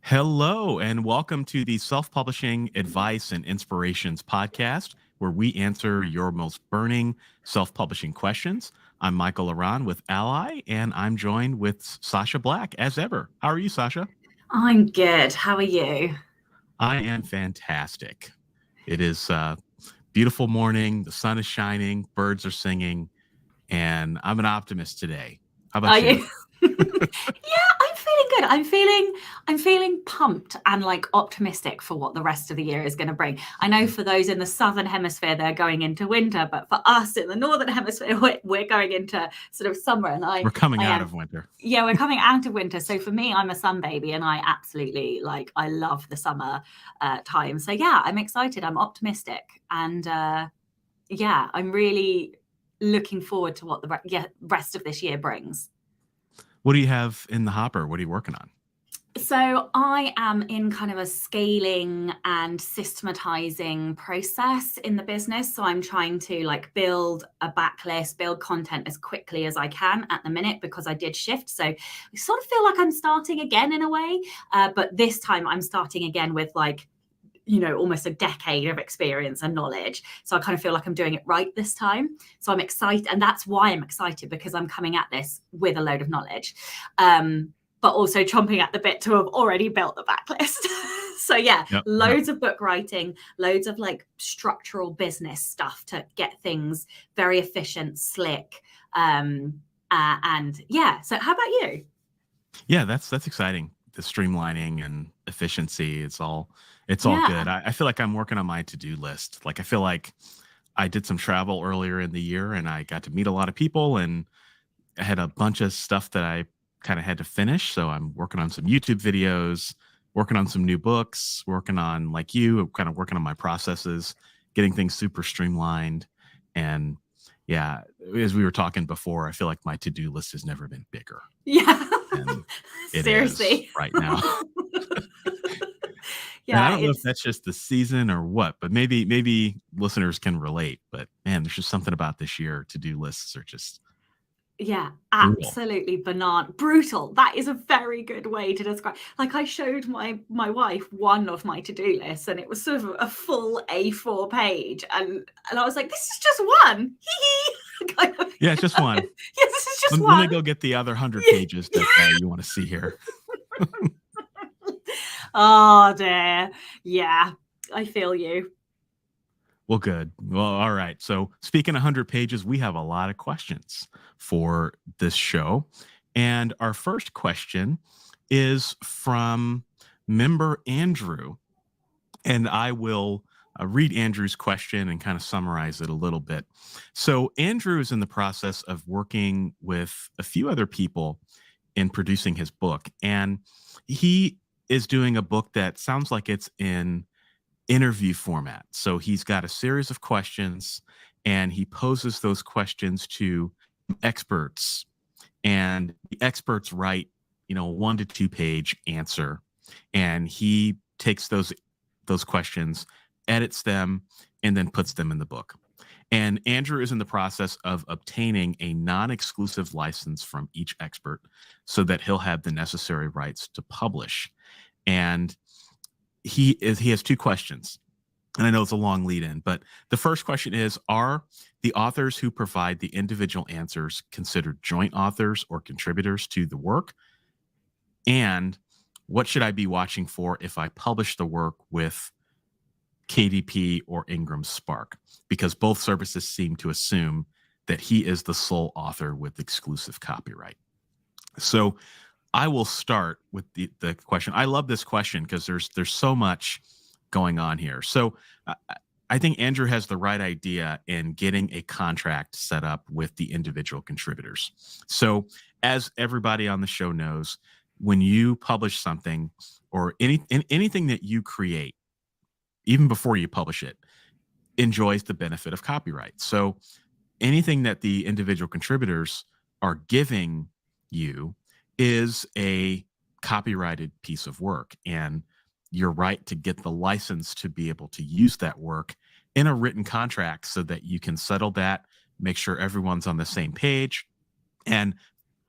Hello, and welcome to the Self Publishing Advice and Inspirations podcast, where we answer your most burning self publishing questions. I'm Michael Ronn with ALLi, and I'm joined with Sacha Black as ever. How are you, Sacha? I'm good. How are you? I am fantastic. It is a beautiful morning, the sun is shining, birds are singing, and I'm an optimist today. How Are about you? you? Yeah, I'm feeling good. I'm feeling pumped and like optimistic for what the rest of the year is going to bring. I know for those in the southern hemisphere they're going into winter, but for us in the northern hemisphere we're going into sort of summer and We're coming I out am of winter. yeah, we're coming out of winter. So for me, I'm a sun baby and I absolutely I love the summer time. So yeah, I'm excited. I'm optimistic and yeah, I'm really looking forward to what the rest of this year brings. What do you have in the hopper? What are you working on? So I am in kind of a scaling and systematizing process in the business. So I'm trying to like build a backlist, build content as quickly as I can at the minute because I did shift. So I sort of feel like I'm starting again in a way. But this time I'm starting again with almost a decade of experience and knowledge. So I kind of feel like I'm doing it right this time. So I'm excited. And that's why I'm excited, because I'm coming at this with a load of knowledge. But also chomping at the bit to have already built the backlist. So yeah, Yep. loads of book writing, loads of like structural business stuff to get things very efficient, slick. And yeah, so how about you? Yeah, that's exciting. The streamlining and efficiency, it's all good. Yeah. I feel like I'm working on my to-do list. Like I feel like I did some travel earlier in the year and I got to meet a lot of people and I had a bunch of stuff that I kind of had to finish. So I'm working on some YouTube videos, working on some new books, working on like you, kind of working on my processes, getting things super streamlined. And yeah, as we were talking before, I feel like my to-do list has never been bigger. Yeah. And it is Seriously. right now. And I Yeah, don't know if it's that's just the season or what, but maybe listeners can relate. But man, there's just something about this year. To-do lists are just yeah, brutal. absolutely brutal. That is a very good way to describe. Like I showed my wife one of my to-do lists, and it was sort of a full A4 page, and I was like, "This is just one." Kind of, Yeah, it's just one. yeah, this is just Let me one. go get the other 100 pages that you want to see here. Oh dear. Yeah, I feel you. Well, good. Well, all right. So, speaking of 100 pages, we have a lot of questions for this show. And our first question is from member Andrew. And I will read Andrew's question and kind of summarize it a little bit. So, Andrew is in the process of working with a few other people in producing his book. And he is doing a book that sounds like it's in interview format. So he's got a series of questions and he poses those questions to experts, and the experts write, 1 to 2 page answer, and he takes those questions, edits them, and then puts them in the book. And Andrew is in the process of obtaining a non-exclusive license from each expert so that he'll have the necessary rights to publish. And he has 2 questions. And I know it's a long lead in, but the first question is, are the authors who provide the individual answers considered joint authors or contributors to the work? And what should I be watching for if I publish the work with KDP or Ingram Spark? Because both services seem to assume that he is the sole author with exclusive copyright. So I will start with the question. I love this question because there's so much going on here. So I think Andrew has the right idea in getting a contract set up with the individual contributors. So as everybody on the show knows, when you publish something or anything that you create, even before you publish it, enjoys the benefit of copyright. So anything that the individual contributors are giving you is a copyrighted piece of work, and your right to get the license to be able to use that work in a written contract so that you can settle that, make sure everyone's on the same page. And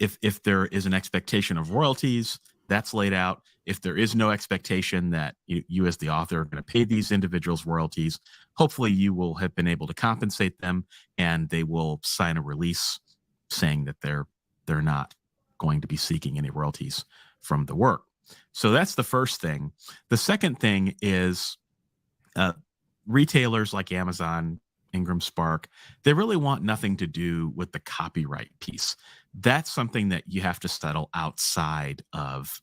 if there is an expectation of royalties, That's laid out. If there is no expectation that you as the author are going to pay these individuals royalties, hopefully you will have been able to compensate them, and they will sign a release saying that they're not going to be seeking any royalties from the work. So that's the first thing. The second thing is retailers like Amazon, Ingram Spark, they really want nothing to do with the copyright piece. That's something that you have to settle outside of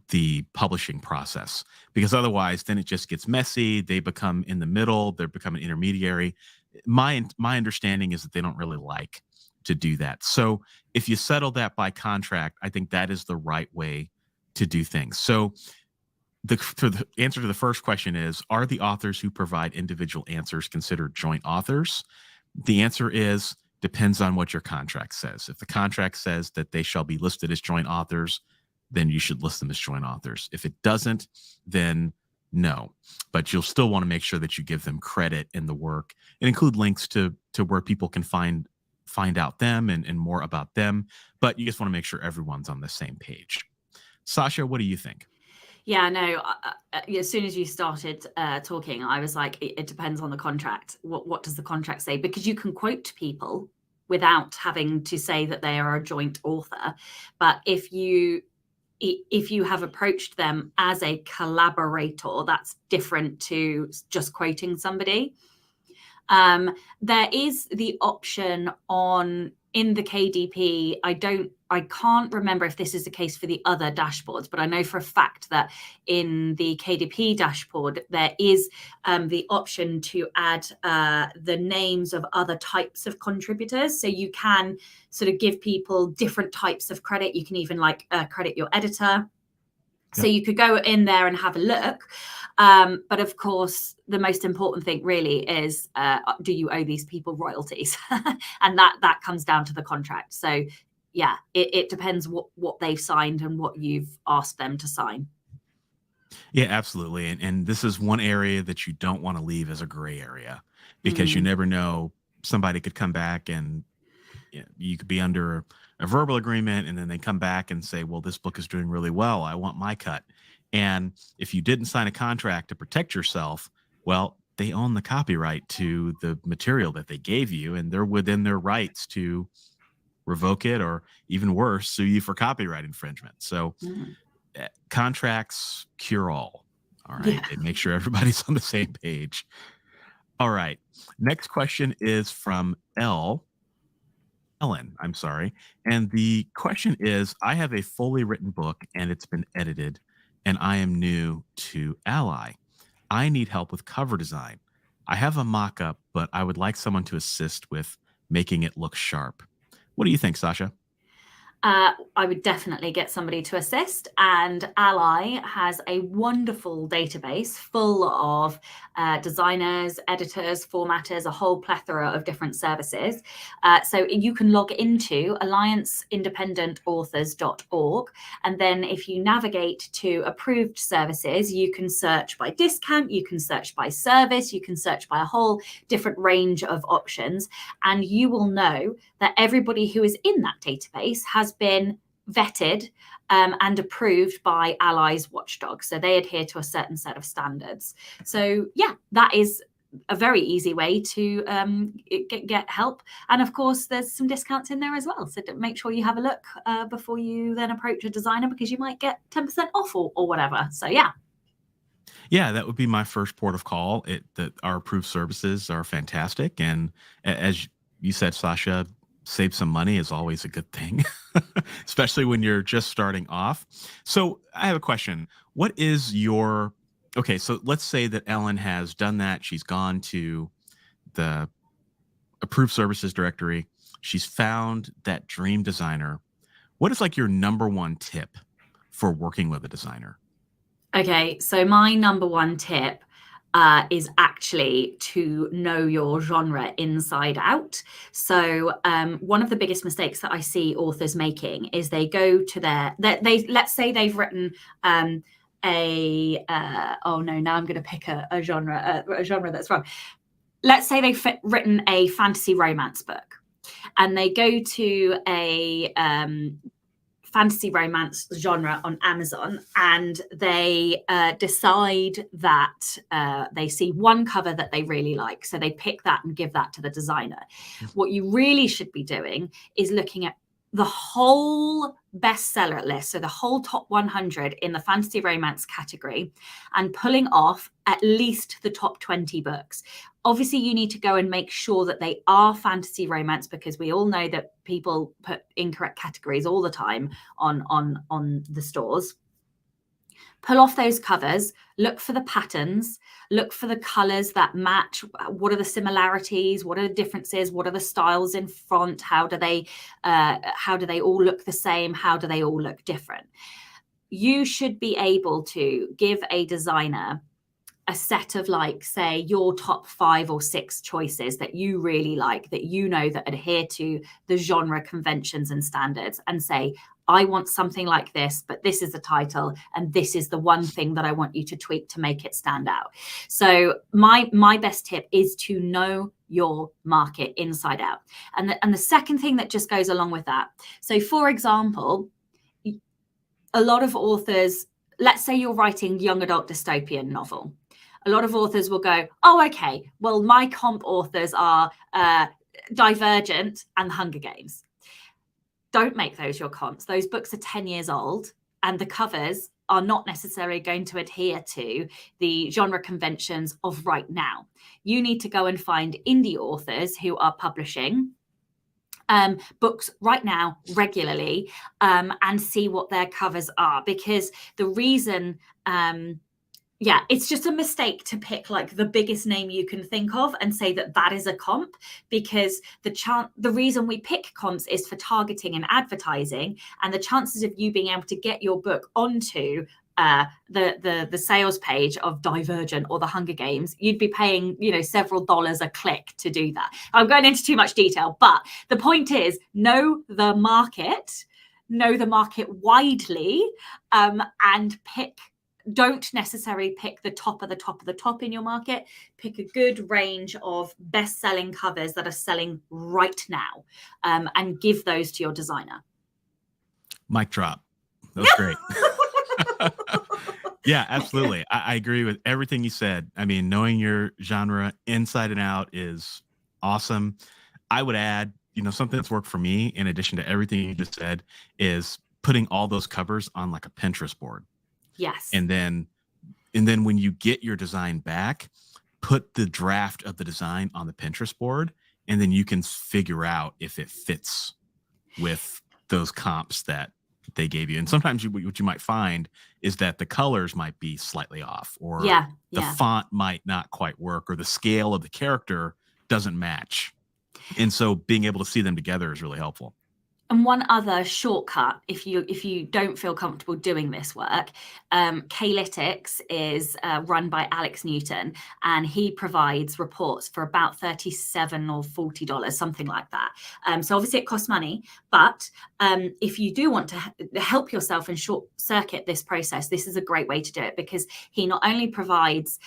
the publishing process, because otherwise then it just gets messy. They become in the middle. They become an intermediary. My understanding is that they don't really like to do that. So if you settle that by contract, I think that is the right way to do things. So the answer to the first question is, are the authors who provide individual answers considered joint authors? The answer is, depends on what your contract says. If the contract says that they shall be listed as joint authors, then you should list them as joint authors. If it doesn't, then no. But you'll still want to make sure that you give them credit in the work and include links to where people can find out them and more about them. But you just want to make sure everyone's on the same page. Sacha, what do you think? Yeah, no, as soon as you started talking, I was like, it depends on the contract. What does the contract say? Because you can quote people without having to say that they are a joint author. But if you have approached them as a collaborator, that's different to just quoting somebody. There is the option in the KDP. I can't remember if this is the case for the other dashboards, but I know for a fact that in the KDP dashboard, there is the option to add the names of other types of contributors. So you can sort of give people different types of credit. You can even credit your editor. So you could go in there and have a look. But of course, the most important thing really is, do you owe these people royalties? And that comes down to the contract. So yeah, it depends what they've signed and what you've asked them to sign. Yeah, absolutely. And this is one area that you don't want to leave as a gray area, because you never know, somebody could come back and you could be under a verbal agreement, and then they come back and say, well, this book is doing really well, I want my cut. And if you didn't sign a contract to protect yourself, well, they own the copyright to the material that they gave you, and they're within their rights to revoke it, or even worse, sue you for copyright infringement. So contracts cure all. All right. Yeah. And make sure everybody's on the same page. All right. Next question is from Ellen, I'm sorry. And the question is, I have a fully written book and it's been edited, and I am new to ALLi. I need help with cover design. I have a mock-up, but I would like someone to assist with making it look sharp. What do you think, Sacha? I would definitely get somebody to assist, and ALLi has a wonderful database full of designers, editors, formatters, a whole plethora of different services. So you can log into allianceindependentauthors.org, and then if you navigate to approved services, you can search by discount, you can search by service, you can search by a whole different range of options, and you will know that everybody who is in that database has been vetted and approved by ALLi's watchdog. So they adhere to a certain set of standards. So yeah, that is a very easy way to get help. And of course, there's some discounts in there as well. So make sure you have a look before you then approach a designer, because you might get 10% off or whatever. So yeah. Yeah, that would be my first port of call. That our approved services are fantastic. And as you said, Sacha, save some money is always a good thing, especially when you're just starting off. So I have a question. What is okay, so let's say that Ellen has done that. She's gone to the approved services directory. She's found that dream designer. What is like your number one tip for working with a designer? Okay, so my number one tip is actually to know your genre inside out. So one of the biggest mistakes that I see authors making is they go to let's say they've written oh no, now I'm going to pick a genre that's wrong. Let's say they've written a fantasy romance book, and they go to a fantasy romance genre on Amazon, and they decide that they see one cover that they really like. So they pick that and give that to the designer. What you really should be doing is looking at the whole bestseller list, so the whole top 100 in the fantasy romance category, and pulling off at least the top 20 books. Obviously, you need to go and make sure that they are fantasy romance, because we all know that people put incorrect categories all the time on the stores. Pull off those covers, look for the patterns, look for the colors that match. What are the similarities? What are the differences? What are the styles in font? How do they all look the same? How do they all look different? You should be able to give a designer a set of, like, say, your top 5 or 6 choices that you really like, that you know that adhere to the genre conventions and standards, and say, I want something like this, but this is the title, and this is the one thing that I want you to tweak to make it stand out. So my best tip is to know your market inside out. And the second thing that just goes along with that. So, for example, a lot of authors, let's say you're writing young adult dystopian novel. A lot of authors will go, oh, okay, well, my comp authors are Divergent and Hunger Games. Don't make those your comps. Those books are 10 years old, and the covers are not necessarily going to adhere to the genre conventions of right now. You need to go and find indie authors who are publishing books right now regularly, and see what their covers are, because the reason it's just a mistake to pick like the biggest name you can think of and say that that is a comp, because the reason we pick comps is for targeting and advertising, and the chances of you being able to get your book onto the sales page of Divergent or the Hunger Games, you'd be paying, several dollars a click to do that. I'm going into too much detail, but the point is, know the market widely, and don't necessarily pick the top of the top of the top in your market. Pick a good range of best-selling covers that are selling right now, and give those to your designer. Mic drop. That was great. Yeah, absolutely. I agree with everything you said. I mean, knowing your genre inside and out is awesome. I would add, something that's worked for me, in addition to everything you just said, is putting all those covers on like a Pinterest board. Yes. And then when you get your design back, put the draft of the design on the Pinterest board, and then you can figure out if it fits with those comps that they gave you. And sometimes what you might find is that the colors might be slightly off, or the font might not quite work, or the scale of the character doesn't match. And so being able to see them together is really helpful. And one other shortcut, if you don't feel comfortable doing this work, K-Lytics is run by Alex Newton, and he provides reports for about $37 or $40, something like that. So obviously it costs money, but if you do want to help yourself and short circuit this process, this is a great way to do it, because he not only provides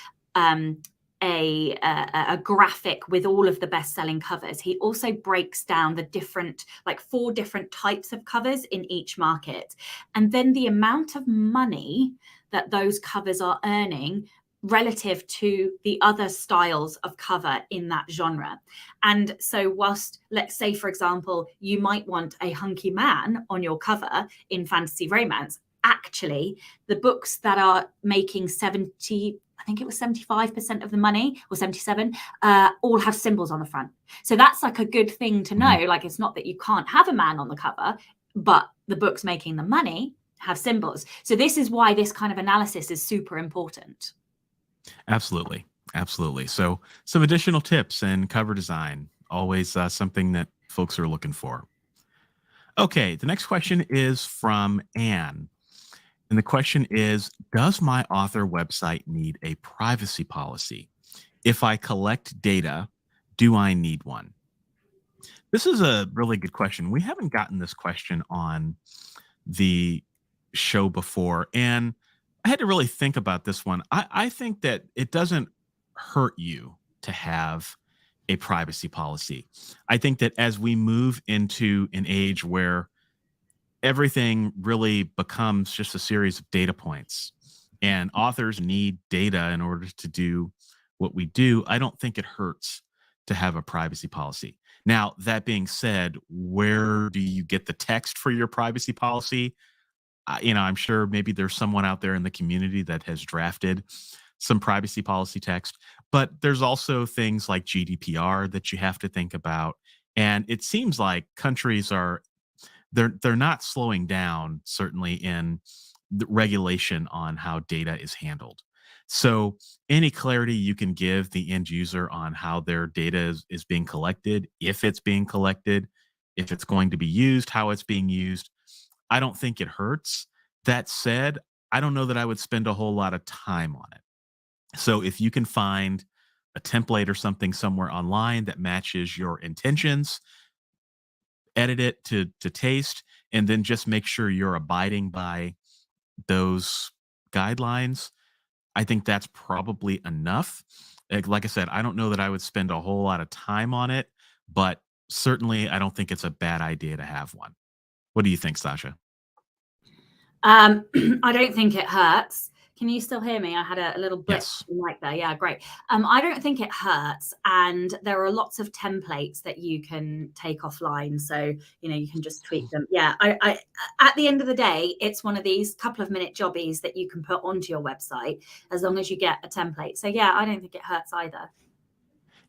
a graphic with all of the best-selling covers, he also breaks down the different, like 4 different types of covers in each market, and then the amount of money that those covers are earning relative to the other styles of cover in that genre. And so whilst, let's say, for example, you might want a hunky man on your cover in fantasy romance, actually the books that are making 75% of the money, or 77, all have symbols on the front. So that's like a good thing to know. Like, it's not that you can't have a man on the cover, but the books making the money have symbols. So this is why this kind of analysis is super important. Absolutely. So some additional tips in cover design, always something that folks are looking for. Okay, the next question is from Anne. And the question is, does my author website need a privacy policy? If I collect data, do I need one? This is a really good question. We haven't gotten this question on the show before, and I had to really think about this one. I think that it doesn't hurt you to have a privacy policy. I think that as we move into an age where everything really becomes just a series of data points, and authors need data in order to do what we do. I don't think it hurts to have a privacy policy. Now, that being said, where do you get the text for your privacy policy? I'm sure maybe there's someone out there in the community that has drafted some privacy policy text, but there's also things like GDPR that you have to think about. And it seems like countries are they're not slowing down, certainly in the regulation on how data is handled. So any clarity you can give the end user on how their data is being collected, if it's being collected, if it's going to be used, how it's being used, I don't think it hurts. That said, I don't know that I would spend a whole lot of time on it. So if you can find a template or something somewhere online that matches your intentions, edit it to taste, and then just make sure you're abiding by those guidelines, I think that's probably enough. Like I said, I don't know that I would spend a whole lot of time on it, but certainly I don't think it's a bad idea to have one. What do you think, Sasha? I don't think it hurts. Can you still hear me? I had a little blip Yes. right there. Yeah, great. I don't think it hurts. And there are lots of templates that you can take offline. So, you can just tweak them. Yeah, I at the end of the day, it's one of these couple of minute jobbies that you can put onto your website as long as you get a template. So yeah, I don't think it hurts either.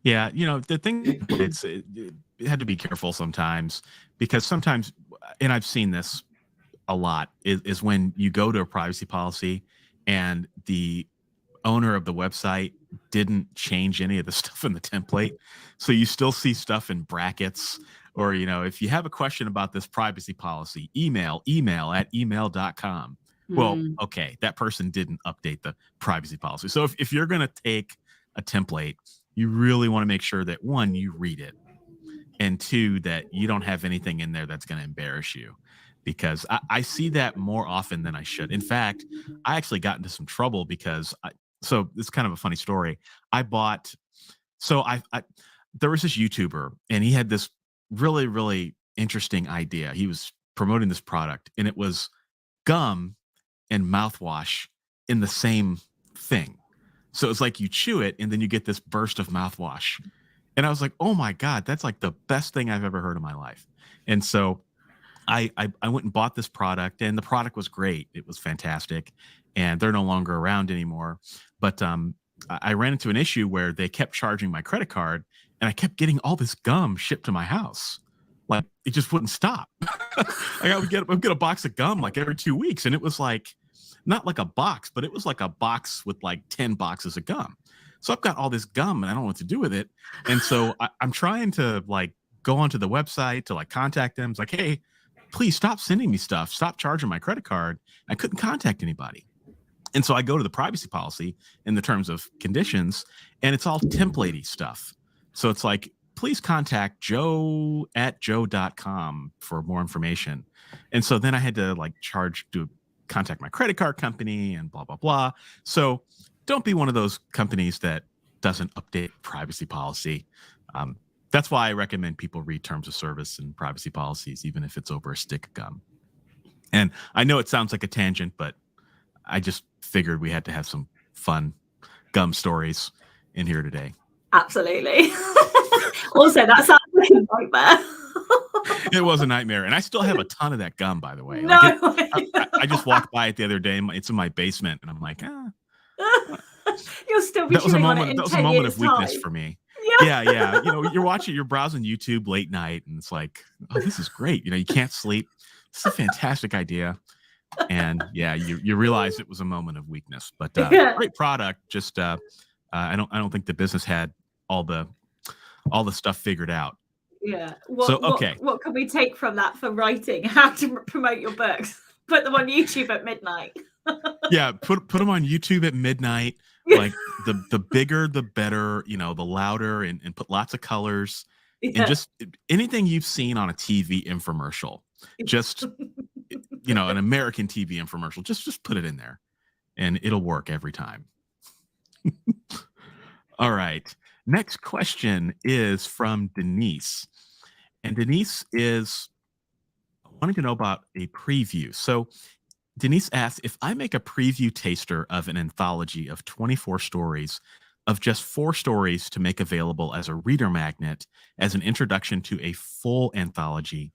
Yeah, the thing it's you had to be careful sometimes, because sometimes, and I've seen this a lot, is when you go to a privacy policy and the owner of the website didn't change any of the stuff in the template. So you still see stuff in brackets, or, if you have a question about this privacy policy, email at email.com. Well, Mm. okay, that person didn't update the privacy policy. So if you're going to take a template, you really want to make sure that, one, you read it, and two, that you don't have anything in there that's going to embarrass you, because I see that more often than I should. In fact, I actually got into some trouble because so it's kind of a funny story. I bought, so I there was this YouTuber, and he had this really, really interesting idea. He was promoting this product, and it was gum and mouthwash in the same thing. So it's like you chew it and then you get this burst of mouthwash. And I was like, oh my God, that's like the best thing I've ever heard in my life. And so I went and bought this product, and the product was great. It was fantastic. And they're no longer around anymore. But I ran into an issue where they kept charging my credit card, and I kept getting all this gum shipped to my house. Like, it just wouldn't stop. I would get a box of gum like every 2 weeks. And it was like, not like a box, but it was like a box with like 10 boxes of gum. So I've got all this gum and I don't know what to do with it. And so I'm trying to like go onto the website to like contact them. It's like, hey, please stop sending me stuff. Stop charging my credit card. I couldn't contact anybody. And so I go to the privacy policy in the terms of conditions, and it's all templatey stuff. So it's like, please contact joe@joe.com for more information. And so then I had to like contact my credit card company and blah, blah, blah. So don't be one of those companies that doesn't update privacy policy. That's why I recommend people read terms of service and privacy policies, even if it's over a stick of gum. And I know it sounds like a tangent, but I just figured we had to have some fun gum stories in here today. Absolutely. Also, that sounds like a nightmare. It was a nightmare. And I still have a ton of that gum, by the way. No I just walked by it the other day. It's in my basement, and I'm like, You'll still be that was a chewing on it moment. in That was a 10 moment years' of weakness time. for me. Yeah. Yeah. You're browsing YouTube late night, and it's like, oh, this is great. You can't sleep. It's a fantastic idea. And yeah, you realize it was a moment of weakness, but Yeah. great product. Just I don't think the business had all the stuff figured out. Yeah. Okay. What can we take from that for writing? How to promote your books? Put them on YouTube at midnight. Yeah, put them on YouTube at midnight. Like the bigger the better, the louder, and put lots of colors, and just anything you've seen on a TV infomercial. Just an American TV infomercial. Just put it in there, and it'll work every time. All right. Next question is from Denise. And Denise is wanting to know about a preview. So Denise asks, if I make a preview taster of an anthology of 24 stories, of just 4 stories to make available as a reader magnet as an introduction to a full anthology,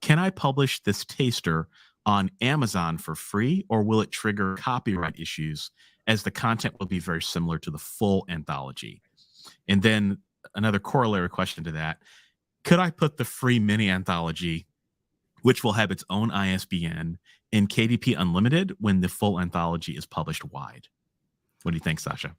can I publish this taster on Amazon for free, or will it trigger copyright issues as the content will be very similar to the full anthology? And then another corollary question to that, could I put the free mini anthology, which will have its own ISBN, in KDP Unlimited when the full anthology is published wide? What do you think, Sacha?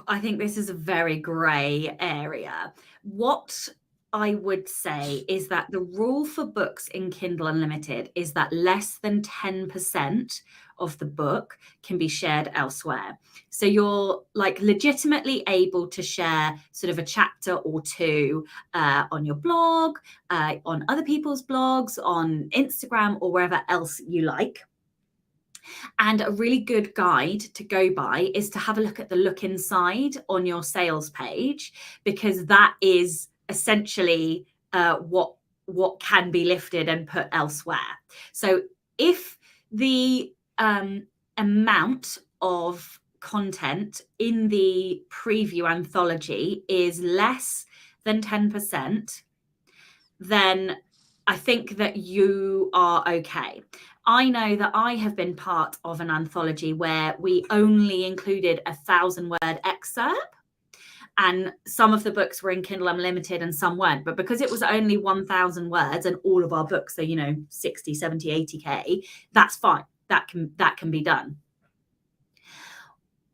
I think this is a very grey area. What I would say is that the rule for books in Kindle Unlimited is that less than 10% of the book can be shared elsewhere. So you're like legitimately able to share sort of a chapter or two on your blog, on other people's blogs, on Instagram, or wherever else you like. And a really good guide to go by is to have a look at the look inside on your sales page, because that is essentially what can be lifted and put elsewhere. So if the amount of content in the preview anthology is less than 10%, then I think that you are okay. I know that I have been part of an anthology where we only included 1,000-word excerpt, and some of the books were in Kindle Unlimited and some weren't. But because it was only 1,000 words and all of our books are, 60, 70, 80K, that's fine. That can be done.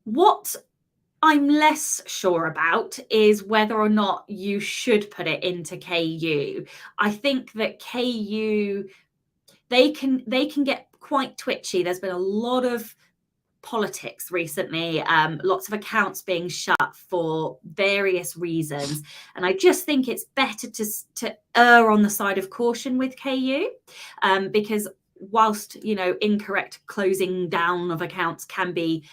What I'm less sure about is whether or not you should put it into KU. I think that KU, they can get quite twitchy. There's been a lot of politics recently, lots of accounts being shut for various reasons, and I just think it's better to err on the side of caution with KU, because whilst incorrect closing down of accounts can be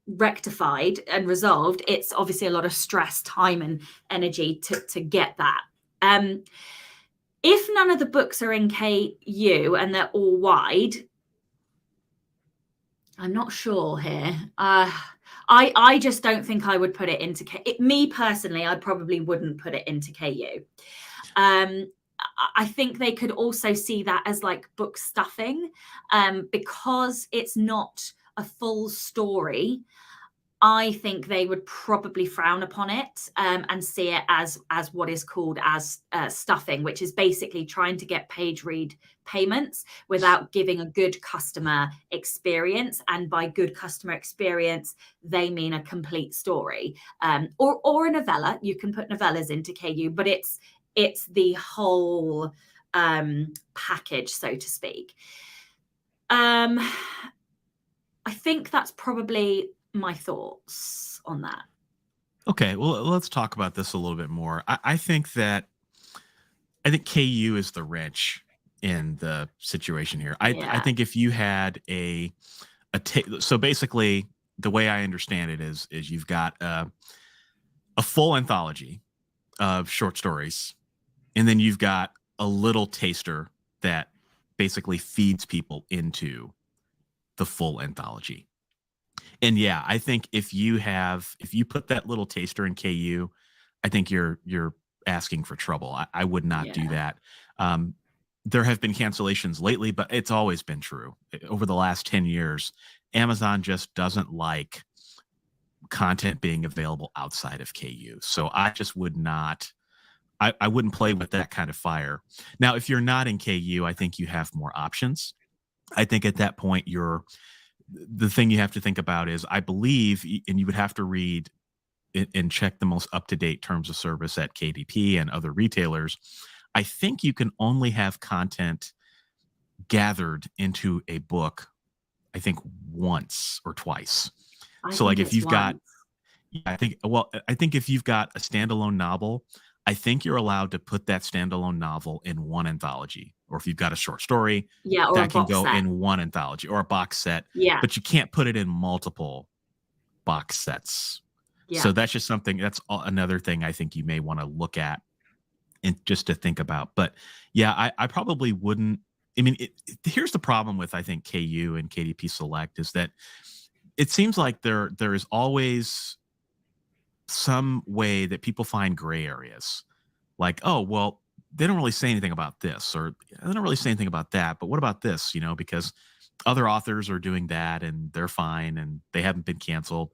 rectified and resolved, it's obviously a lot of stress, time and energy to get that. If none of the books are in KU and they're all wide, I'm not sure here. I just don't think I would put it into me personally, I probably wouldn't put it into KU. I think they could also see that as like book stuffing, because it's not a full story. I think they would probably frown upon it, and see it as what is called as stuffing, which is basically trying to get page read payments without giving a good customer experience. And by good customer experience, they mean a complete story, or a novella. You can put novellas into KU, but it's the whole package, so to speak. I think that's probably my thoughts on that. Okay, well, let's talk about this a little bit more. I think KU is the wrench in the situation here. I think if you had so basically the way I understand it is you've got a full anthology of short stories, and then you've got a little taster that basically feeds people into the full anthology. And yeah, I think if you put that little taster in KU, I think you're asking for trouble. I would not do that. There have been cancellations lately, but it's always been true. Over the last 10 years, Amazon just doesn't like content being available outside of KU. So I just would not, I wouldn't play with that kind of fire. Now, if you're not in KU, I think you have more options. I think at that point, the thing you have to think about is, I believe, and you would have to read and check the most up-to-date terms of service at KDP and other retailers. I think you can only have content gathered into a book, I think, once or twice. So like if you've got, I think if you've got a standalone novel, I think you're allowed to put that standalone novel in one anthology. Or if you've got a short story, that can go in one anthology, or a box set. Yeah. But you can't put it in multiple box sets. Yeah. So that's just something, that's another thing I think you may want to look at and just to think about. But yeah, I probably wouldn't. I mean, here's the problem with, I think, KU and KDP Select is that it seems like there is always some way that people find gray areas. Like, oh, well, they don't really say anything about this, or they don't really say anything about that. But what about this? Because other authors are doing that and they're fine and they haven't been canceled.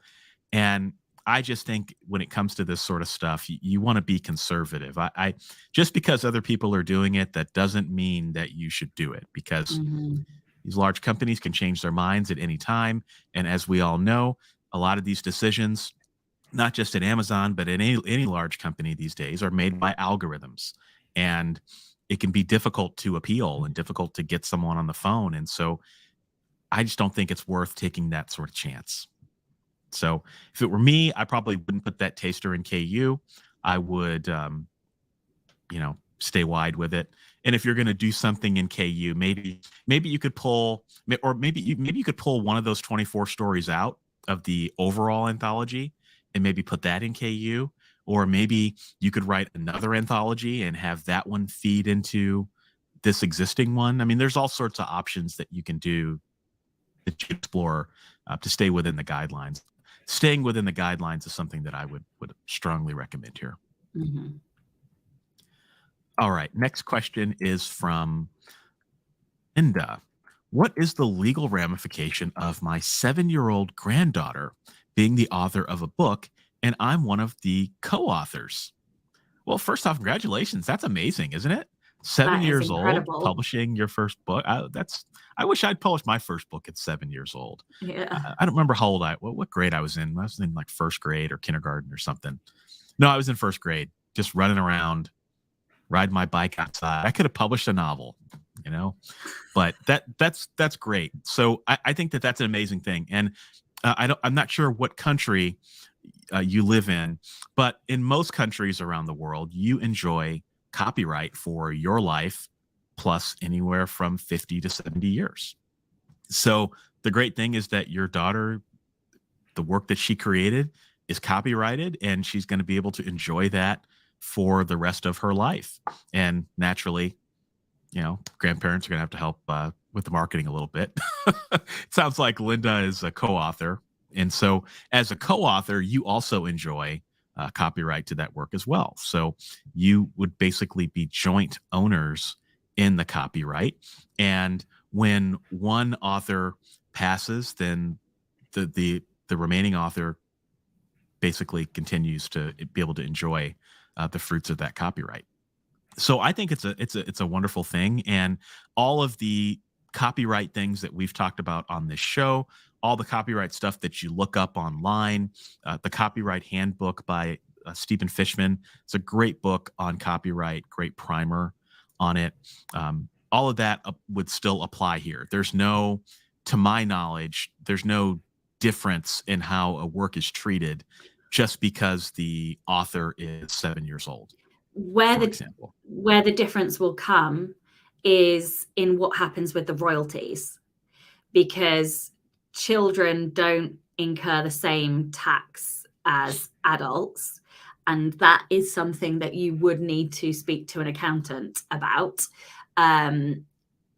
And I just think when it comes to this sort of stuff, you want to be conservative. I just because other people are doing it, that doesn't mean that you should do it, because these large companies can change their minds at any time. And as we all know, a lot of these decisions, not just at Amazon, but in any large company these days, are made by algorithms. And it can be difficult to appeal and difficult to get someone on the phone. And so I just don't think it's worth taking that sort of chance. So if it were me, I probably wouldn't put that taster in KU. I would, stay wide with it. And if you're going to do something in KU, maybe you could pull, or maybe you could pull one of those 24 stories out of the overall anthology and maybe put that in KU. Or maybe you could write another anthology and have that one feed into this existing one. I mean, there's all sorts of options that you can do that you explore to stay within the guidelines. Staying within the guidelines is something that I would strongly recommend here. All right. Next question is from Linda. What is the legal ramification of my 7-year-old granddaughter being the author of a book and I'm one of the co-authors? Well, first off, congratulations. That's amazing, isn't it? 7 years old, publishing your first book. I wish I'd published my first book at 7 years old. Yeah. I don't remember how old what grade I was in. I was in like first grade or kindergarten or something. No, I was in first grade, just running around, riding my bike outside. I could have published a novel, but that's great. So I think that that's an amazing thing. And I'm not sure what country you live in, but in most countries around the world, you enjoy copyright for your life plus anywhere from 50 to 70 years. So the great thing is that your daughter, the work that she created, is copyrighted, and she's going to be able to enjoy that for the rest of her life. And naturally, grandparents are going to have to help with the marketing a little bit. It sounds like Linda is a co-author. And so as a co-author, you also enjoy copyright to that work as well. So you would basically be joint owners in the copyright. And when one author passes, then the remaining author basically continues to be able to enjoy the fruits of that copyright. So I think it's a wonderful thing. And all of the copyright things that we've talked about on this show, all the copyright stuff that you look up online, the Copyright Handbook by Stephen Fishman. It's a great book on copyright, great primer on it. All of that would still apply here. To my knowledge, there's no difference in how a work is treated just because the author is 7 years old. Where the difference will come is in what happens with the royalties, because children don't incur the same tax as adults. And that is something that you would need to speak to an accountant about,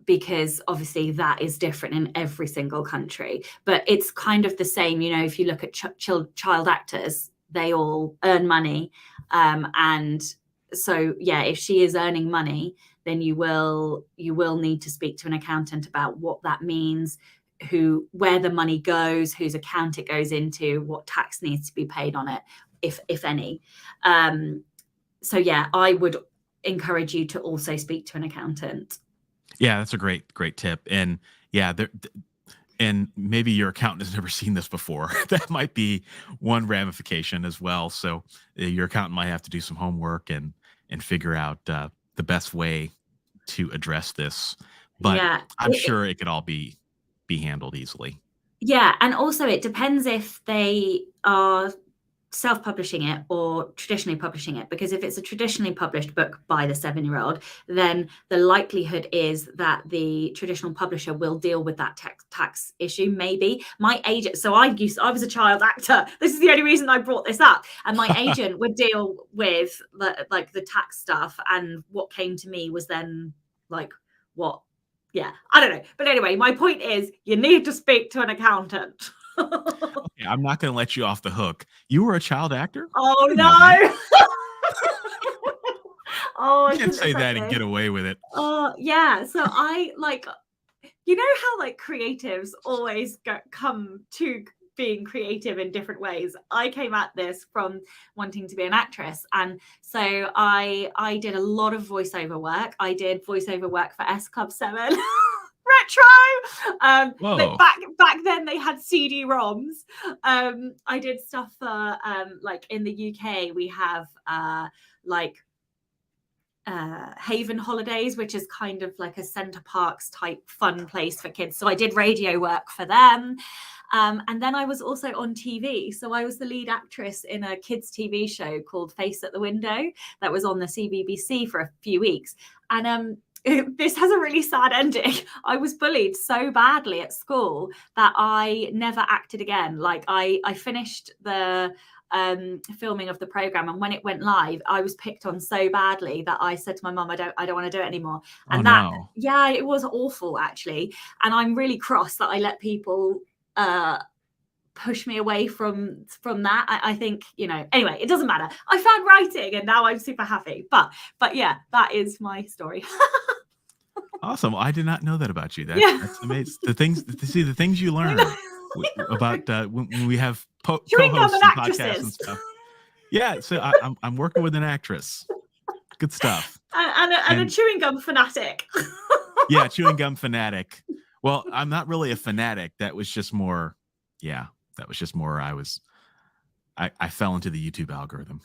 because obviously that is different in every single country. But it's kind of the same, if you look at child actors, they all earn money. And so, yeah, if she is earning money, then you will need to speak to an accountant about what that means, where the money goes, whose account it goes into, what tax needs to be paid on it, if any. So yeah, I would encourage you to also speak to an accountant. Yeah, that's a great tip. And yeah, and maybe your accountant has never seen this before. That might be one ramification as well. So your accountant might have to do some homework and figure out the best way to address this. But yeah, I'm sure it could all be handled easily. Yeah, and also it depends if they are self-publishing it or traditionally publishing it, because if it's a traditionally published book by the 7-year-old, then the likelihood is that the traditional publisher will deal with that tax issue. Maybe my agent, so I was a child actor, this is the only reason I brought this up, and my agent would deal with the tax stuff, and what came to me was then like, what, yeah, I don't know. But anyway, my point is you need to speak to an accountant. Okay, I'm not going to let you off the hook. You were a child actor? Oh no. Oh, you can say that and get away with it. Yeah. So I you know how like creatives always come to being creative in different ways. I came at this from wanting to be an actress, and so I did a lot of voiceover work. I did voiceover work for S Club 7 retro. Back then they had CD-ROMs. I did stuff for like in the UK we have Haven Holidays, which is kind of like a Center Parcs type fun place for kids. So I did radio work for them. And then I was also on TV. So I was the lead actress in a kids TV show called Face at the Window that was on the CBBC for a few weeks. And this has a really sad ending. I was bullied so badly at school that I never acted again. Like I finished the filming of the program, and when it went live I was picked on so badly that I said to my mum, I don't want to do it anymore. And yeah, it was awful actually, and I'm really cross that I let people push me away from that. I think, you know, anyway, it doesn't matter. I found writing and now I'm super happy. But yeah, that is my story. Awesome. I did not know that about you. That's amazing. The things you learn about when we have co-hosts and podcasts and stuff. Yeah, so I'm working with an actress. Good stuff. And a chewing gum fanatic. Yeah, chewing gum fanatic. Well, I'm not really a fanatic. That was just more. I fell into the YouTube algorithm.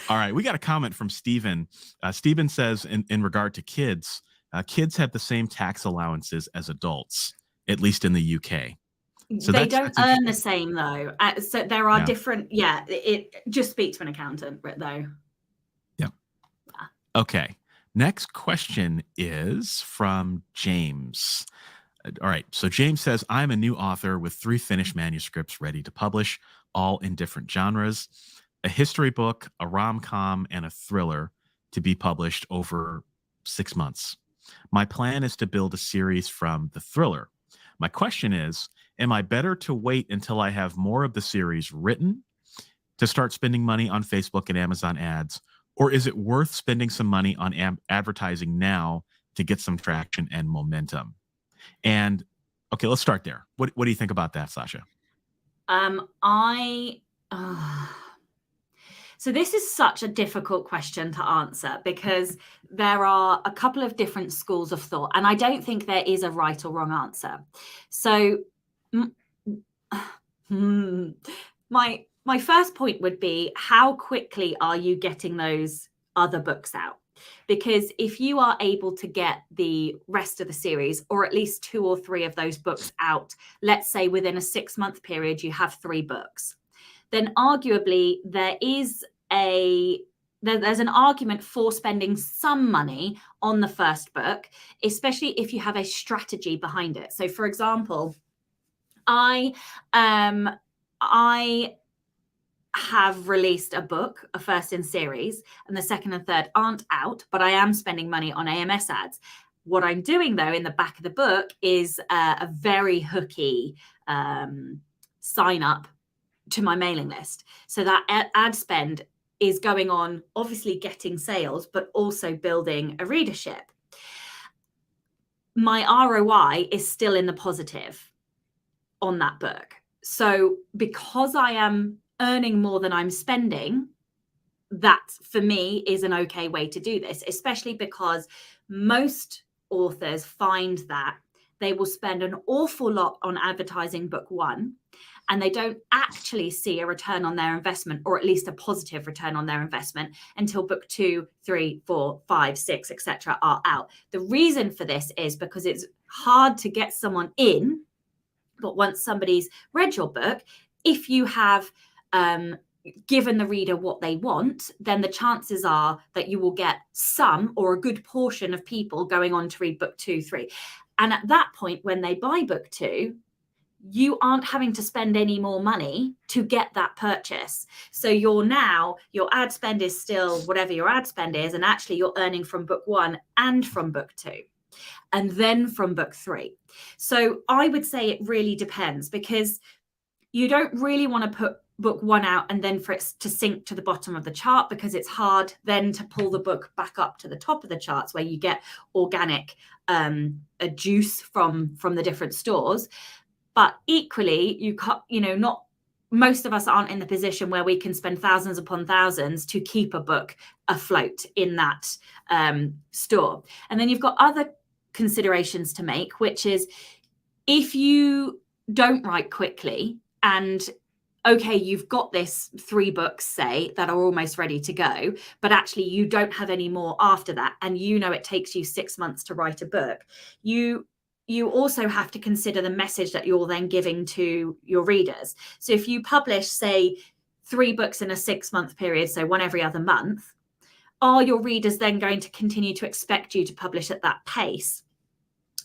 All right, we got a comment from Stephen. Stephen says, in regard to kids, kids have the same tax allowances as adults, at least in the UK. So they don't earn the same though. So there are different. Yeah, just speak to an accountant, though. Yeah. Okay. Next question is from James. All right. So James says, I'm a new author with 3 finished manuscripts ready to publish, all in different genres: a history book, a rom-com, and a thriller to be published over 6 months. My plan is to build a series from the thriller. My question is, am I better to wait until I have more of the series written to start spending money on Facebook and Amazon ads? Or is it worth spending some money on advertising now to get some traction and momentum? And okay, let's start there. What do you think about that, Sacha? So this is such a difficult question to answer because there are a couple of different schools of thought, and I don't think there is a right or wrong answer. So my first point would be, how quickly are you getting those other books out? Because if you are able to get the rest of the series, or at least 2 or 3 of those books out, let's say within a 6-month period, you have 3 books, then arguably there's an argument for spending some money on the first book, especially if you have a strategy behind it. So for example, I have released a book, a first in series, and the second and third aren't out, but I am spending money on AMS ads. What I'm doing though in the back of the book is a very hooky sign up to my mailing list. So that ad spend is going on, obviously getting sales, but also building a readership. My ROI is still in the positive on that book. So because I am earning more than I'm spending, that for me is an okay way to do this, especially because most authors find that they will spend an awful lot on advertising book 1 and they don't actually see a return on their investment, or at least a positive return on their investment, until book 2, 3, 4, 5, 6, etc. are out. The reason for this is because it's hard to get someone in, but once somebody's read your book, if you have given the reader what they want, then the chances are that you will get some or a good portion of people going on to read book 2, 3. And at that point, when they buy book 2, you aren't having to spend any more money to get that purchase. So your ad spend is still whatever your ad spend is, and actually you're earning from book 1 and from book 2 and then from book 3. So I would say it really depends, because you don't really want to put book 1 out and then for it to sink to the bottom of the chart, because it's hard then to pull the book back up to the top of the charts where you get organic a juice from the different stores. But equally, not most of us aren't in the position where we can spend thousands upon thousands to keep a book afloat in that store. And then you've got other considerations to make, which is if you don't write quickly and okay, you've got this 3 books, say, that are almost ready to go, but actually you don't have any more after that, and it takes you 6 months to write a book, you also have to consider the message that you're then giving to your readers. So if you publish, say, 3 books in a 6-month period, so one every other month, are your readers then going to continue to expect you to publish at that pace?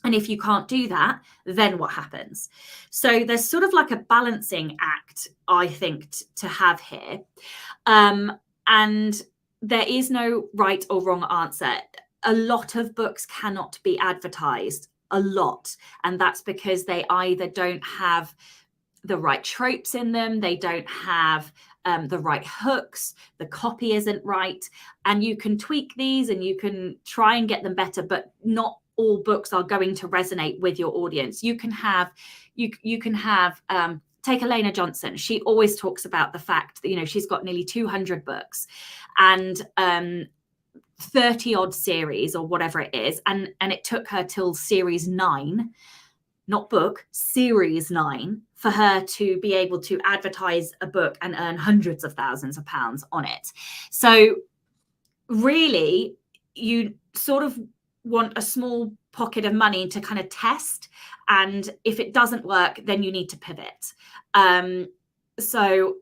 And if you can't do that, then what happens? So there's sort of like a balancing act, I think, to have here. And there is no right or wrong answer. A lot of books cannot be advertised, a lot. And that's because they either don't have the right tropes in them, they don't have the right hooks, the copy isn't right. And you can tweak these and you can try and get them better, but not all books are going to resonate with your audience. You can have take Elena Johnson. She always talks about the fact that she's got nearly 200 books and 30 odd series or whatever it is, and it took her till series 9, not book, series 9, for her to be able to advertise a book and earn hundreds of thousands of pounds on it. So really, you sort of want a small pocket of money to kind of test, and if it doesn't work, then you need to pivot. So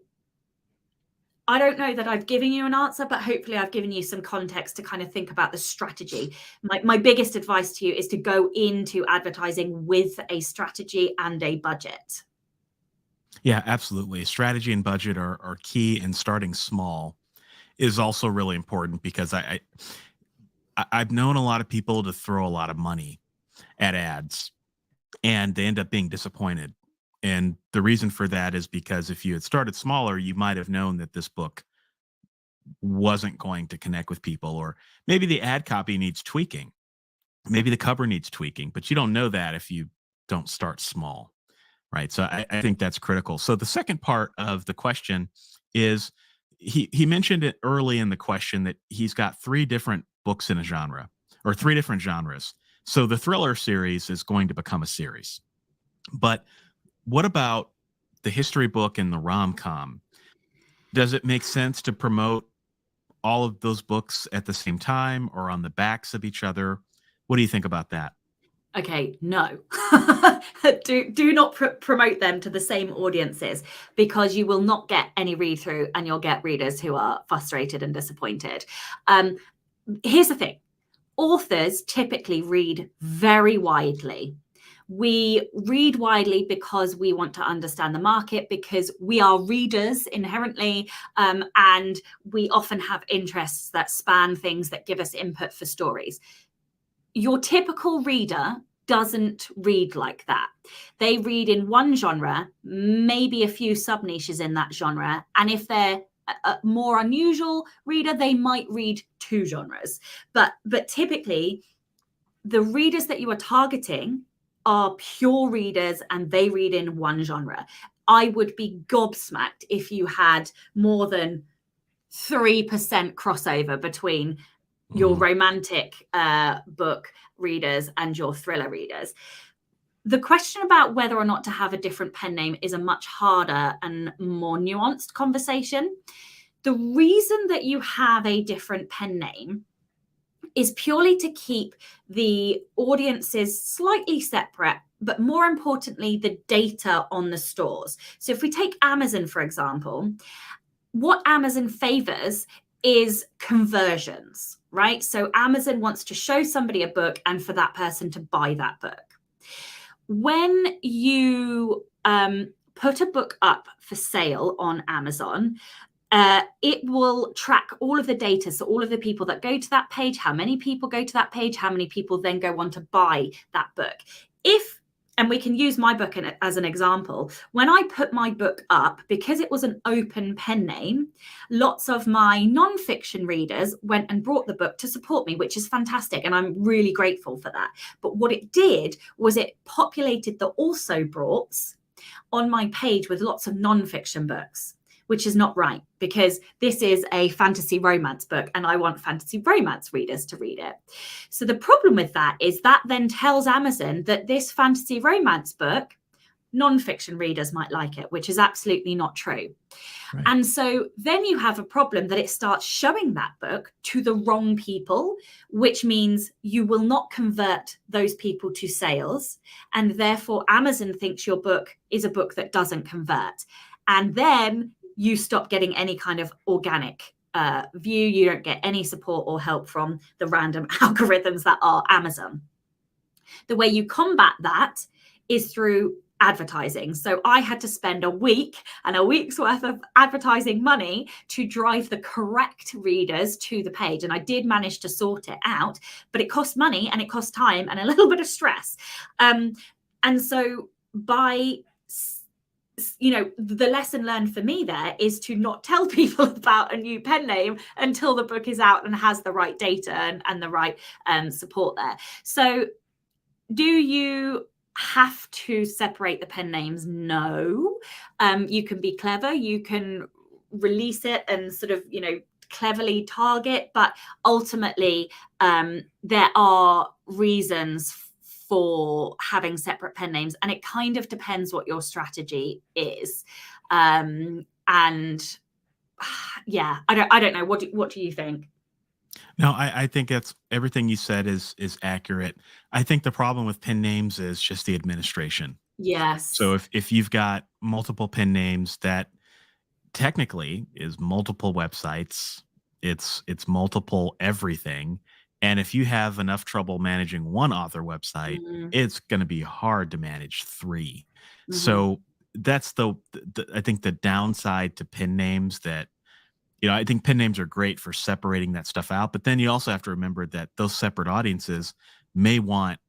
I don't know that I've given you an answer, but hopefully I've given you some context to kind of think about the strategy. My biggest advice to you is to go into advertising with a strategy and a budget. Yeah, absolutely. Strategy and budget are key, and starting small is also really important, because I've known a lot of people to throw a lot of money at ads and they end up being disappointed. And the reason for that is because if you had started smaller, you might have known that this book wasn't going to connect with people, or maybe the ad copy needs tweaking. Maybe the cover needs tweaking, but you don't know that if you don't start small, right? So I think that's critical. So the second part of the question is, he mentioned it early in the question that he's got 3 different books in a genre, or 3 different genres. So the thriller series is going to become a series. But what about the history book and the rom-com? Does it make sense to promote all of those books at the same time or on the backs of each other? What do you think about that? Okay, no. do not promote them to the same audiences, because you will not get any read through and you'll get readers who are frustrated and disappointed. Here's the thing. Authors typically read very widely. We read widely because we want to understand the market, because we are readers inherently, and we often have interests that span things that give us input for stories. Your typical reader doesn't read like that. They read in one genre, maybe a few sub-niches in that genre. And if they're a more unusual reader, they might read 2 genres. But typically, the readers that you are targeting are pure readers and they read in one genre. I would be gobsmacked if you had more than 3% crossover between your romantic book readers and your thriller readers. The question about whether or not to have a different pen name is a much harder and more nuanced conversation. The reason that you have a different pen name is purely to keep the audiences slightly separate, but more importantly, the data on the stores. So if we take Amazon, for example, what Amazon favors is conversions, right? So Amazon wants to show somebody a book and for that person to buy that book. When you put a book up for sale on Amazon, it will track all of the data. So all of the people that go to that page, how many people go to that page, how many people then go on to buy that book. And we can use my book as an example. When I put my book up, because it was an open pen name, lots of my nonfiction readers went and bought the book to support me, which is fantastic. And I'm really grateful for that. But what it did was it populated the also brought's on my page with lots of nonfiction books, which is not right, because this is a fantasy romance book and I want fantasy romance readers to read it. So the problem with that is that then tells Amazon that this fantasy romance book, nonfiction readers might like it, which is absolutely not true. Right. And so then you have a problem that it starts showing that book to the wrong people, which means you will not convert those people to sales. And therefore Amazon thinks your book is a book that doesn't convert. And then you stop getting any kind of organic view. You don't get any support or help from the random algorithms that are Amazon. The way you combat that is through advertising. So I had to spend a week and a week's worth of advertising money to drive the correct readers to the page. And I did manage to sort it out, but it cost money and it cost time and a little bit of stress. And so by the lesson learned for me there is to not tell people about a new pen name until the book is out and has the right data and the right support there. So do you have to separate the pen names? No. You can be clever. You can release it and sort of, cleverly target, but ultimately there are reasons for having separate pen names, and it kind of depends what your strategy is. And yeah, I don't know. What do you think? No, I think that's everything you said is accurate. I think the problem with pen names is just the administration. Yes. So if you've got multiple pen names, that technically is multiple websites, it's multiple everything. And if you have enough trouble managing one author website, it's going to be hard to manage 3. So that's I think the downside to pen names that, I think pen names are great for separating that stuff out. But then you also have to remember that those separate audiences may want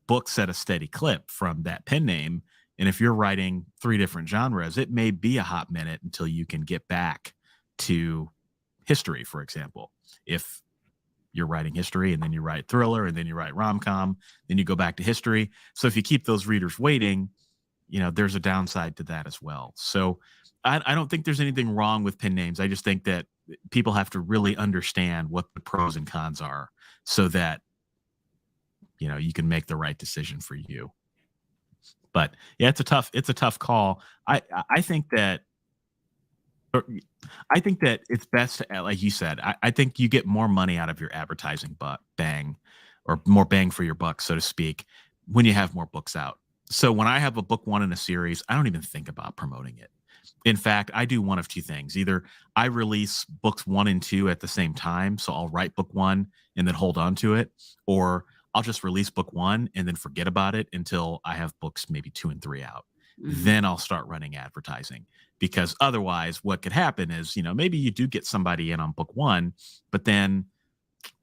books at a steady clip from that pen name. And if you're writing 3 different genres, it may be a hot minute until you can get back to history, for example. If you're writing history and then you write thriller and then you write rom-com, then you go back to history. So if you keep those readers waiting, there's a downside to that as well. So I don't think there's anything wrong with pen names. I just think that people have to really understand what the pros and cons are so that, you can make the right decision for you. But yeah, it's a tough call. I think that it's best to, like you said, I think you get more money out of your advertising bang, or more bang for your buck, so to speak, when you have more books out. So when I have a book 1 in a series, I don't even think about promoting it. In fact, I do one of 2 things. Either I release books 1 and 2 at the same time, so I'll write book 1 and then hold on to it, or I'll just release book 1 and then forget about it until I have books maybe 2 and 3 out. Then I'll start running advertising, because otherwise what could happen is, maybe you do get somebody in on book 1, but then,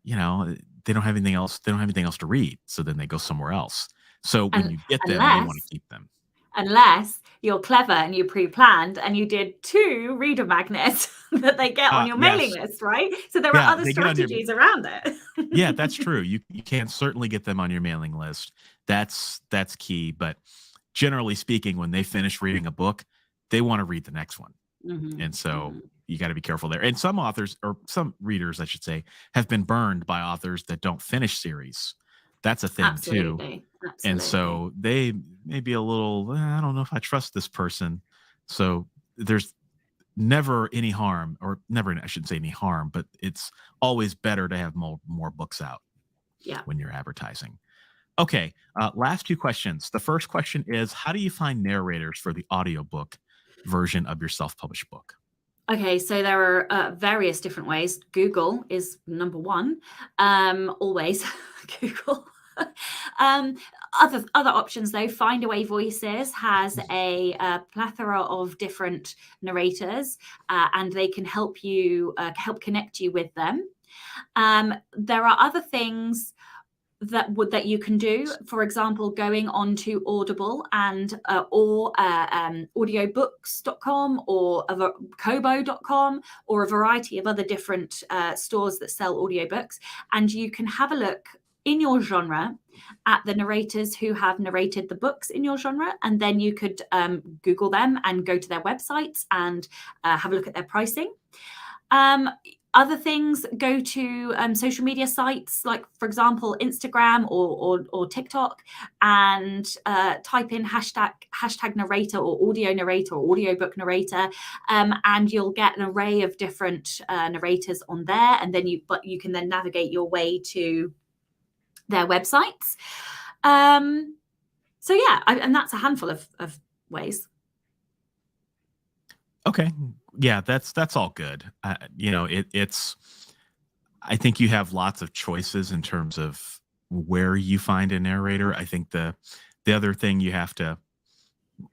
they don't have anything else. They don't have anything else to read. So then they go somewhere else. So when you get them, you want to keep them. Unless you're clever and you pre-planned and you did 2 reader magnets that they get on your mailing list, right? So there are other strategies around it. Yeah, that's true. You can certainly get them on your mailing list. That's key. But generally speaking, when they finish reading a book, they want to read the next one. And so you got to be careful there. And some authors, or some readers, I should say, have been burned by authors that don't finish series. That's a thing too. Absolutely. And so they may be a little, I don't know if I trust this person. So there's never any harm, or never, I shouldn't say any harm, but it's always better to have more books out when you're advertising. Okay, last two questions. The first question is, how do you find narrators for the audiobook version of your self-published book? Okay, so there are various different ways. Google is number one. Always Google. Other options though, Findaway Voices has a plethora of different narrators, and they can help connect you with them. There are other things that you can do, for example, going on to Audible and or audiobooks.com or kobo.com or a variety of other different stores that sell audiobooks, and you can have a look in your genre at the narrators who have narrated the books in your genre, and then you could Google them and go to their websites and have a look at their pricing. Other things, go to social media sites like, for example, Instagram or TikTok, and type in hashtag narrator or audio narrator or audiobook narrator, and you'll get an array of different narrators on there. And then you can then navigate your way to their websites. So yeah, and that's a handful of ways. Okay. Yeah, that's all good. It's, I think you have lots of choices in terms of where you find a narrator. I think the other thing you have to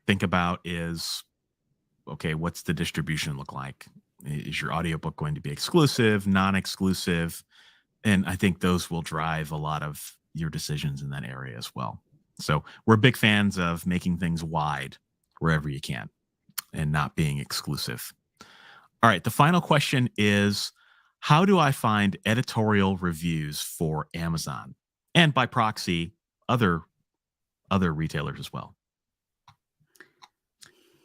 think about is, okay, what's the distribution look like? Is your audiobook going to be exclusive, non-exclusive? And I think those will drive a lot of your decisions in that area as well. So we're big fans of making things wide wherever you can and not being exclusive. All right, the final question is, how do I find editorial reviews for Amazon and by proxy other retailers as well?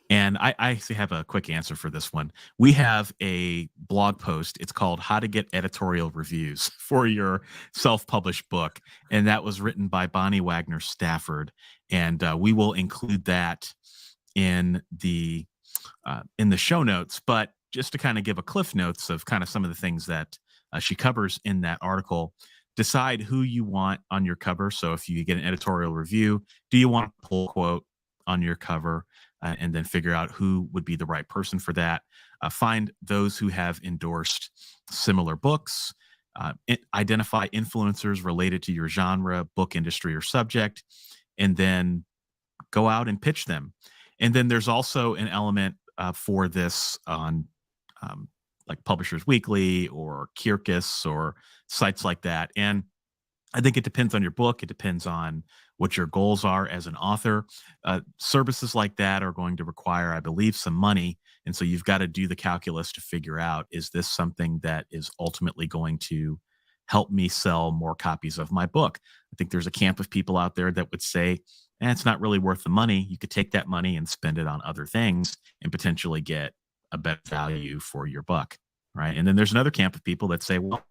And I actually have a quick answer for this one. We have a blog post. It's called How to Get Editorial Reviews for Your Self-Published Book. And that was written by Bonnie Wagner Stafford. And we will include that in the show notes. But just to kind of give a cliff notes of kind of some of the things that she covers in that article, decide who you want on your cover. So if you get an editorial review, do you want a pull quote on your cover? And then figure out who would be the right person for that. Find those who have endorsed similar books. Identify influencers related to your genre, book industry, or subject, and then go out and pitch them. And then there's also an element for this on like Publishers Weekly or Kirkus or sites like that. And I think it depends on your book. It depends on what your goals are as an author. Services like that are going to require, I believe, some money. And so you've got to do the calculus to figure out, is this something that is ultimately going to help me sell more copies of my book? I think there's a camp of people out there that would say, it's not really worth the money. You could take that money and spend it on other things and potentially get a better value for your book, right? And then there's another camp of people that say, well,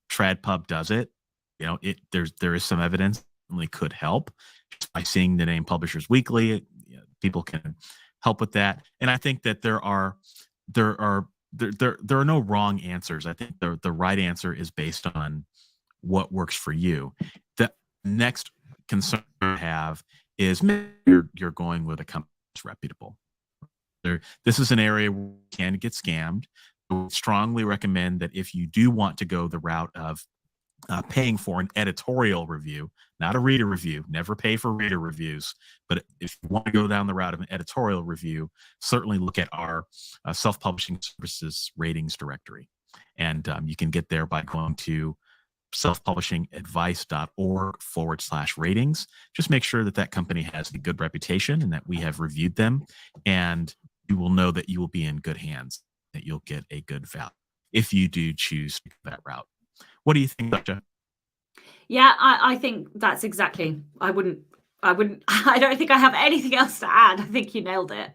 TradPub does it. There is some evidence it could help just by seeing the name Publishers Weekly. People can help with that. And I think that there are no wrong answers. I think the right answer is based on what works for you. The next concern I have is maybe you're going with a company that's reputable. This is an area where you can get scammed. I would strongly recommend that if you do want to go the route of paying for an editorial review, not a reader review, never pay for reader reviews, but if you want to go down the route of an editorial review, certainly look at our self-publishing services ratings directory. And you can get there by going to selfpublishingadvice.org/ratings. Just make sure that company has a good reputation and that we have reviewed them, and you will know that you will be in good hands, that you'll get a good value if you do choose that route. What do you think, Sacha? Yeah, I think that's exactly. I don't think I have anything else to add. I think you nailed it.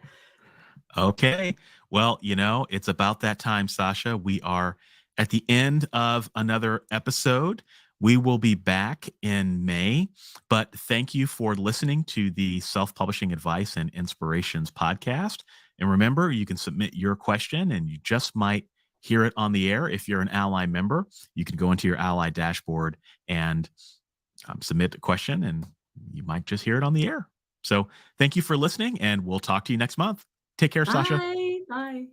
Okay. Well, it's about that time, Sacha. We are at the end of another episode. We will be back in May, but thank you for listening to the Self-Publishing Advice and Inspirations podcast. And remember, you can submit your question and you just might hear it on the air. If you're an ALLi member, you can go into your ALLi dashboard and submit a question, and you might just hear it on the air. So thank you for listening, and we'll talk to you next month. Take care, Sacha. Bye. Bye.